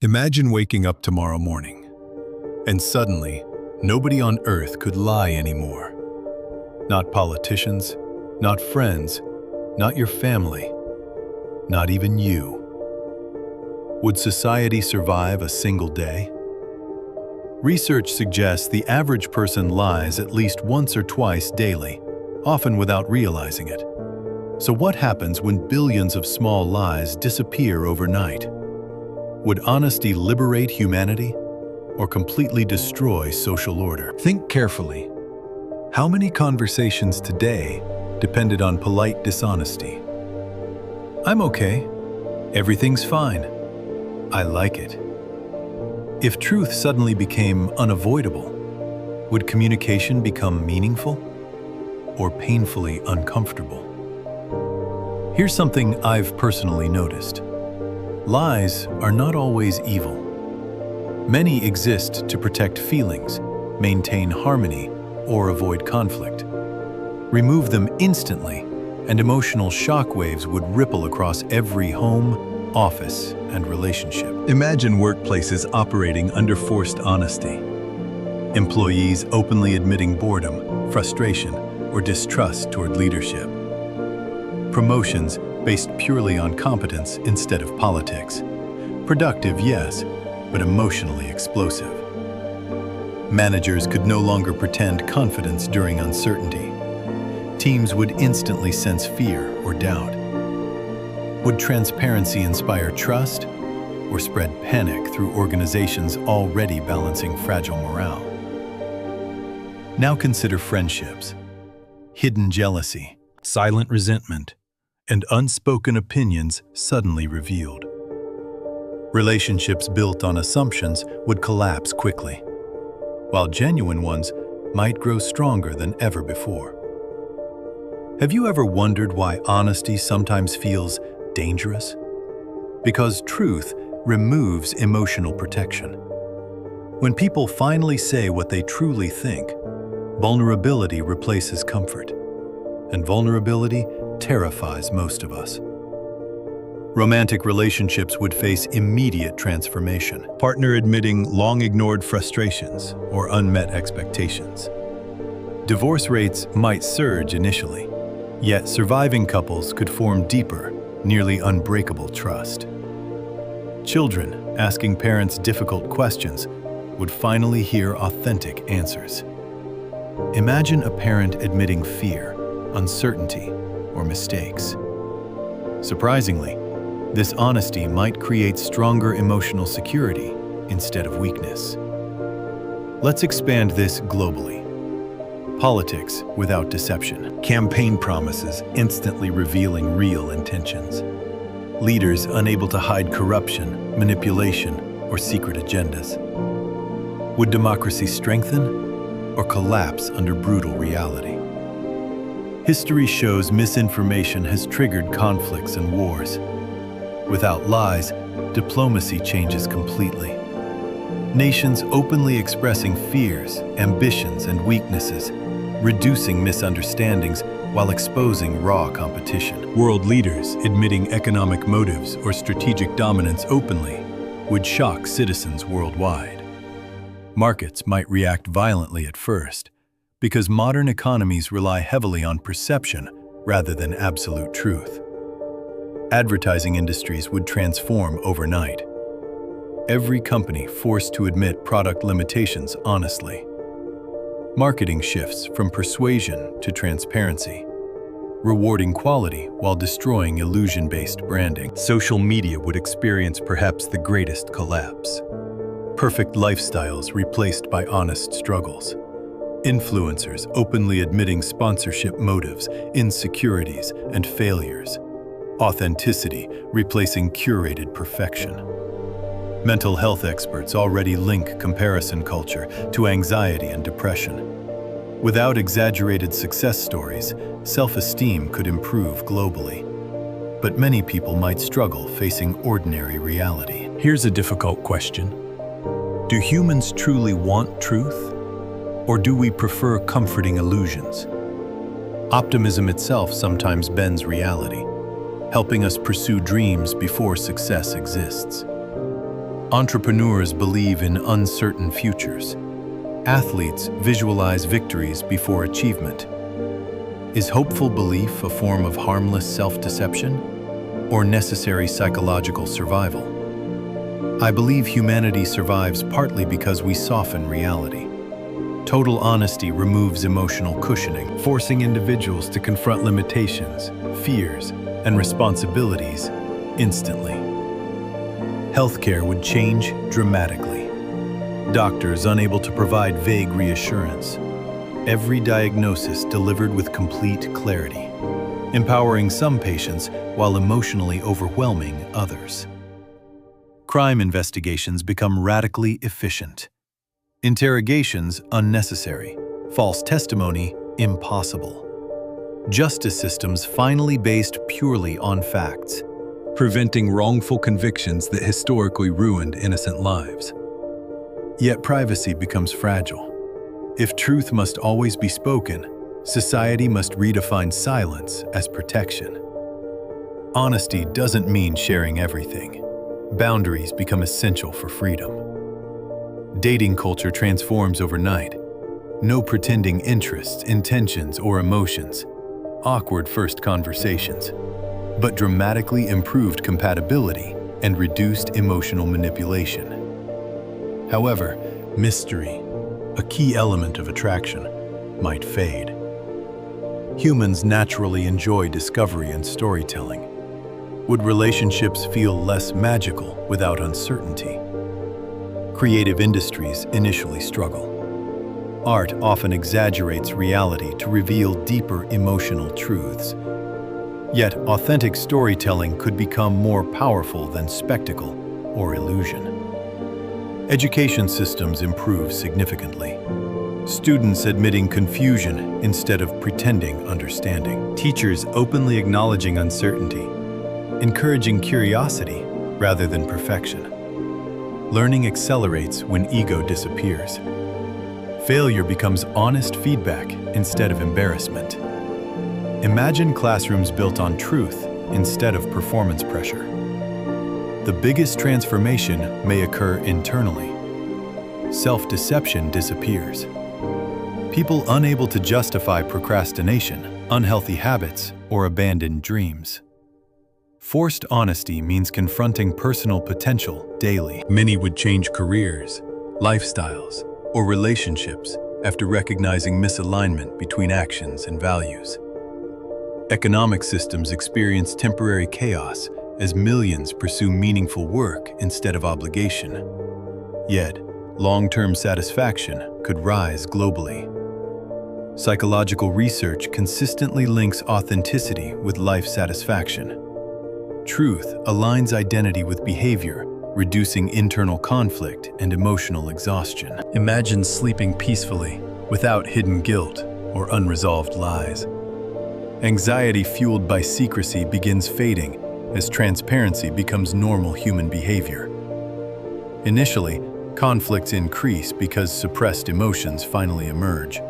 Imagine waking up tomorrow morning, and suddenly, nobody on earth could lie anymore. Not politicians, not friends, not your family, not even you. Would society survive a single day? Research suggests the average person lies at least once or twice daily, often without realizing it. So what happens when billions of small lies disappear overnight? Would honesty liberate humanity or completely destroy social order? Think carefully. How many conversations today depended on polite dishonesty? I'm okay. Everything's fine. I like it. If truth suddenly became unavoidable, would communication become meaningful or painfully uncomfortable? Here's something I've personally noticed. Lies are not always evil. Many exist to protect feelings, maintain harmony, or avoid conflict. Remove them instantly, and emotional shockwaves would ripple across every home, office, and relationship. Imagine workplaces operating under forced honesty. Employees openly admitting boredom, frustration, or distrust toward leadership. Promotions based purely on competence instead of politics. Productive, yes, but emotionally explosive. Managers could no longer pretend confidence during uncertainty. Teams would instantly sense fear or doubt. Would transparency inspire trust or spread panic through organizations already balancing fragile morale? Now consider friendships, hidden jealousy, silent resentment, and unspoken opinions suddenly revealed. Relationships built on assumptions would collapse quickly, while genuine ones might grow stronger than ever before. Have you ever wondered why honesty sometimes feels dangerous? Because truth removes emotional protection. When people finally say what they truly think, vulnerability replaces comfort, and vulnerability terrifies most of us. Romantic relationships would face immediate transformation. Partner admitting long-ignored frustrations or unmet expectations. Divorce rates might surge initially, yet surviving couples could form deeper, nearly unbreakable trust. Children asking parents difficult questions would finally hear authentic answers. Imagine a parent admitting fear, uncertainty, or mistakes. Surprisingly, this honesty might create stronger emotional security instead of weakness. Let's expand this globally. Politics without deception. Campaign promises instantly revealing real intentions. Leaders unable to hide corruption, manipulation, or secret agendas. Would democracy strengthen or collapse under brutal reality? History shows misinformation has triggered conflicts and wars. Without lies, diplomacy changes completely. Nations openly expressing fears, ambitions, and weaknesses, reducing misunderstandings while exposing raw competition. World leaders admitting economic motives or strategic dominance openly would shock citizens worldwide. Markets might react violently at first, because modern economies rely heavily on perception rather than absolute truth. Advertising industries would transform overnight. Every company forced to admit product limitations honestly. Marketing shifts from persuasion to transparency, rewarding quality while destroying illusion-based branding. Social media would experience perhaps the greatest collapse. Perfect lifestyles replaced by honest struggles. Influencers openly admitting sponsorship motives, insecurities, and failures. Authenticity replacing curated perfection. Mental health experts already link comparison culture to anxiety and depression. Without exaggerated success stories, self-esteem could improve globally. But many people might struggle facing ordinary reality. Here's a difficult question. Do humans truly want truth? Or do we prefer comforting illusions? Optimism itself sometimes bends reality, helping us pursue dreams before success exists. Entrepreneurs believe in uncertain futures. Athletes visualize victories before achievement. Is hopeful belief a form of harmless self-deception or necessary psychological survival? I believe humanity survives partly because we soften reality. Total honesty removes emotional cushioning, forcing individuals to confront limitations, fears, and responsibilities instantly. Healthcare would change dramatically. Doctors unable to provide vague reassurance. Every diagnosis delivered with complete clarity, empowering some patients while emotionally overwhelming others. Crime investigations become radically efficient. Interrogations unnecessary. False testimony impossible. Justice systems finally based purely on facts, preventing wrongful convictions that historically ruined innocent lives. Yet privacy becomes fragile. If truth must always be spoken, society must redefine silence as protection. Honesty doesn't mean sharing everything. Boundaries become essential for freedom. Dating culture transforms overnight. No pretending interests, intentions, or emotions. Awkward first conversations, but dramatically improved compatibility and reduced emotional manipulation. However, mystery, a key element of attraction, might fade. Humans naturally enjoy discovery and storytelling. Would relationships feel less magical without uncertainty? Creative industries initially struggle. Art often exaggerates reality to reveal deeper emotional truths. Yet, authentic storytelling could become more powerful than spectacle or illusion. Education systems improve significantly. Students admitting confusion instead of pretending understanding. Teachers openly acknowledging uncertainty, encouraging curiosity rather than perfection. Learning accelerates when ego disappears. Failure becomes honest feedback instead of embarrassment. Imagine classrooms built on truth instead of performance pressure. The biggest transformation may occur internally. Self-deception disappears. People unable to justify procrastination, unhealthy habits, or abandoned dreams. Forced honesty means confronting personal potential daily. Many would change careers, lifestyles, or relationships after recognizing misalignment between actions and values. Economic systems experience temporary chaos as millions pursue meaningful work instead of obligation. Yet, long-term satisfaction could rise globally. Psychological research consistently links authenticity with life satisfaction. Truth aligns identity with behavior, reducing internal conflict and emotional exhaustion. Imagine sleeping peacefully, without hidden guilt or unresolved lies. Anxiety fueled by secrecy begins fading as transparency becomes normal human behavior. Initially, conflicts increase because suppressed emotions finally emerge.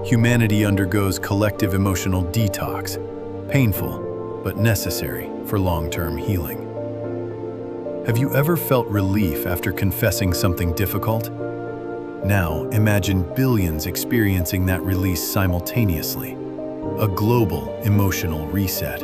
Humanity undergoes collective emotional detox, painful but necessary for long-term healing. Have you ever felt relief after confessing something difficult? Now, imagine billions experiencing that release simultaneously. A global emotional reset.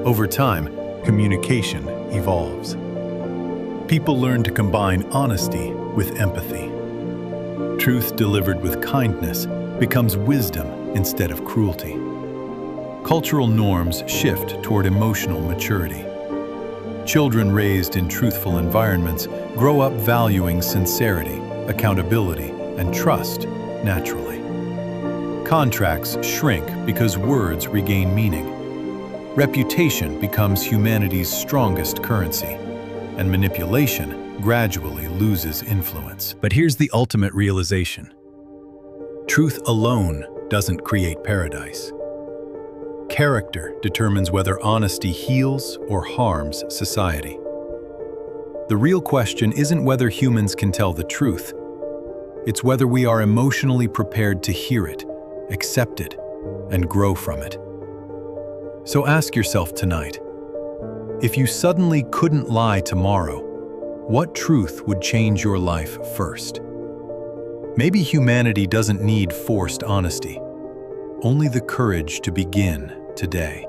Over time, communication evolves. People learn to combine honesty with empathy. Truth delivered with kindness becomes wisdom instead of cruelty. Cultural norms shift toward emotional maturity. Children raised in truthful environments grow up valuing sincerity, accountability, and trust naturally. Contracts shrink because words regain meaning. Reputation becomes humanity's strongest currency, and manipulation gradually loses influence. But here's the ultimate realization. Truth alone doesn't create paradise. Character determines whether honesty heals or harms society. The real question isn't whether humans can tell the truth. It's whether we are emotionally prepared to hear it, accept it, and grow from it. So ask yourself tonight, if you suddenly couldn't lie tomorrow, What truth would change your life first? Maybe humanity doesn't need forced honesty, only the courage to begin today.